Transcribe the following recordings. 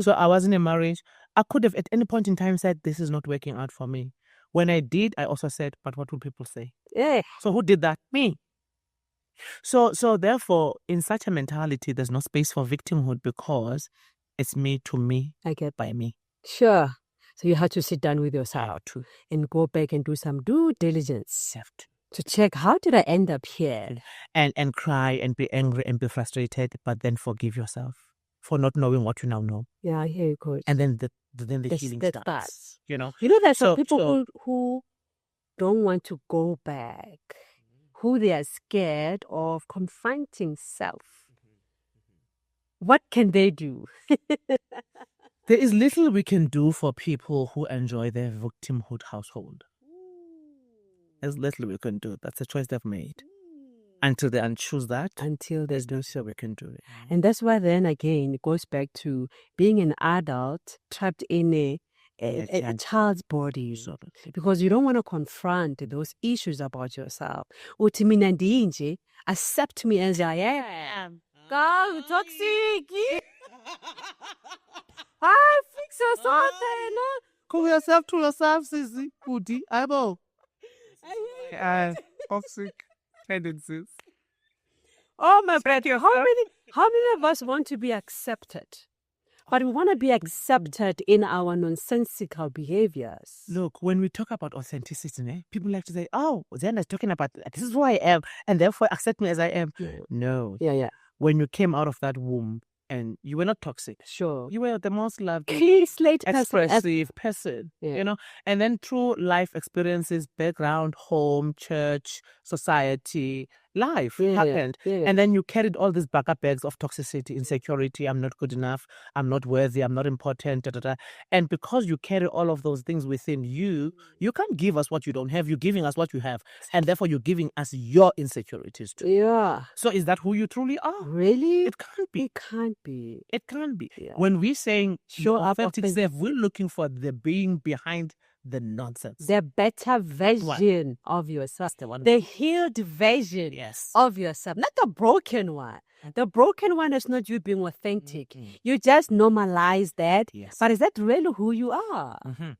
So I was in a marriage. I could have at any point in time said, this is not working out for me. When I did, I also said, but what will people say? Yeah. So who did that? Me. So therefore, in such a mentality, there's no space for victimhood because it's me to me I get by me. Sure. So you have to sit down with yourself How to and go back and do some due diligence have to check, how did I end up here? and cry and be angry and be frustrated, but then forgive yourself for not knowing what you now know. Yeah, I hear you, Coach. And then the healing that starts. You know, there's some So- people so- who don't want to go back, who they are scared of confronting self. What can they do? there is little we can do for people who enjoy their victimhood household. There's little we can do. That's a choice they've made. Until they unchoose that, Until there's no sure we can do it. And that's why then again it goes back to being an adult trapped in a child's body. Because you don't want to confront those issues about yourself. Uthi mina ndinje, accept me as I am. God, toxic. Fix yourself there, no? Call yourself to yourself, Sissy. Pudi, eyeball. Toxic tendencies. Oh my brother, how many of us want to be accepted? But we want to be accepted in our nonsensical behaviors. Look, when we talk about authenticity, people like to say, oh, Zena's talking about this is who I am, and therefore accept me as I am. No. Yeah. When you came out of that womb and you were not toxic. Sure. You were the most loved, clean slate expressive person, Yeah. you know. And then through life experiences, background, home, church, society, life happened. Yeah. And then you carried all these backup bags of toxicity, insecurity, I'm not good enough, I'm not worthy, I'm not important, And because you carry all of those things within you, you can't give us what you don't have. You're giving us what you have. And therefore, you're giving us your insecurities too. Yeah. So is that who you truly are? Really? It can't be. It can't be. It can't be. Yeah. When we're saying Show up authentic authentic. self, we're looking for the being behind the nonsense. The better version of yourself. The one. The healed version Yes. of yourself. Not the broken one. The broken one is not you being authentic. Mhm. You just normalize that. Yes. But is that really who you are? Mm-hmm.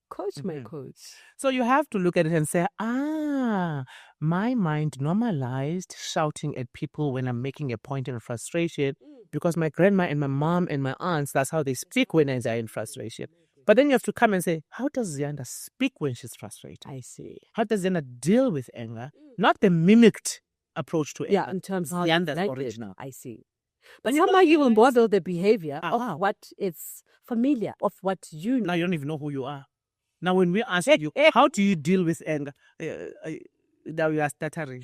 Coach, my coach. So you have to look at it and say, my mind normalized shouting at people when I'm making a point in frustration because my grandma and my mom and my aunts, that's how they speak when they're in frustration. But then you have to come and say, how does Zianda speak when she's frustrated? I see. How does Zianda deal with anger? Not the mimicked approach to anger. Yeah, in terms of Zianda's like original. I see. But somehow you will model the behavior of what is familiar, of what you know. Now you don't even know who you are. Now when we ask you, how do you deal with anger? Now you are stuttering.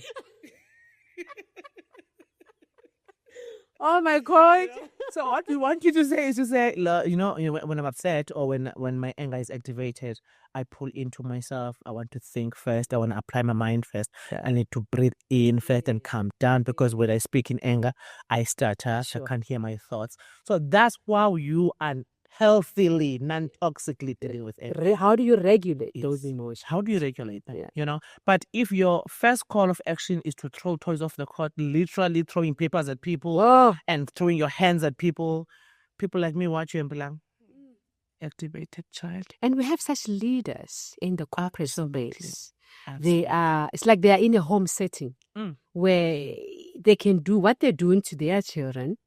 Oh my God. So what we want you to say is to say, you know, when I'm upset or when my anger is activated, I pull into myself. I want to think first. I want to apply my mind first. Yeah. I need to breathe in first and calm down because when I speak in anger, I stutter. Sure. I can't hear my thoughts. So that's how you are healthily, non-toxically dealing with anger. How do you regulate those emotions? How do you regulate them? Yeah. You know, but if your first call of action is to throw toys off the court, literally throwing papers at people and throwing your hands at people like me watch you and be like, activated child. And we have such leaders in the corporate space. They are. It's like they are in a home setting where they can do what they're doing to their children